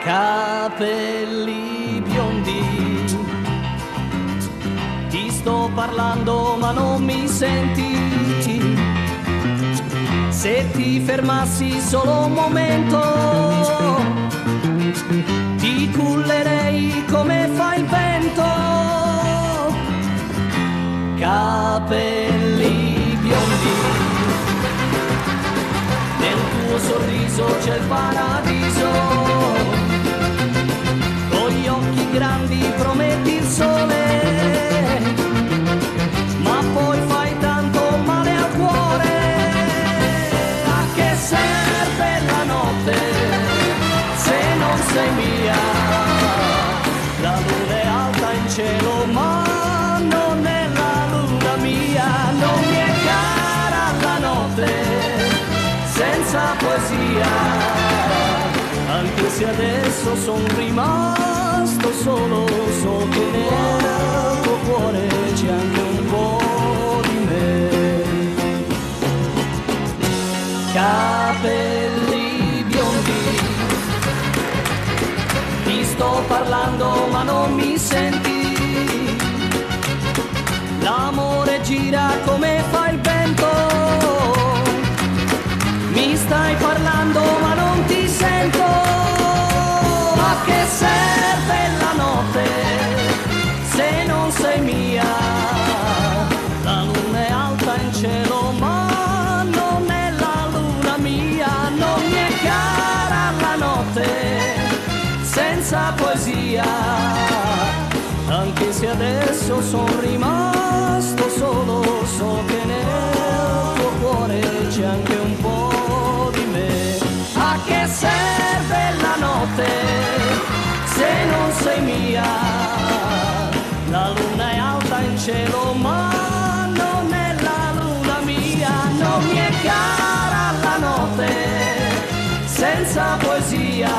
capelli biondi, ti sto parlando ma non mi senti. Se ti fermassi solo un momento, ti cullerei come fa il vento. Capelli biondi, nel tuo sorriso c'è il paradiso, con gli occhi grandi prometti il sole, ma poi fai tanto male al cuore. A che serve la notte se non sei mia? La luna è alta in cielo ma non è la luna mia. Non mi è cara la notte senza poesia, anche se adesso son rimasto solo, so che nel tuo cuore c'è anche un po' di me. Capelli biondi, ti sto parlando ma non mi senti. L'amore gira come fa il vento, mi stai parlando ma non ti sento. A che serve la notte se non sei mia? La luna è alta in cielo ma non è la luna mia. Non mi è cara la notte senza poesia, anche se adesso son rimasto solo, so che nel tuo cuore c'è anche un po' di me. A che serve la notte se non sei mia? La luna è alta in cielo ma non è la luna mia. Non mi è cara la notte senza poesia,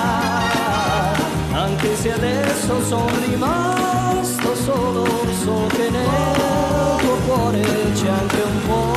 anche se adesso son rimasto solo, so che nel tuo cuore c'è anche un po'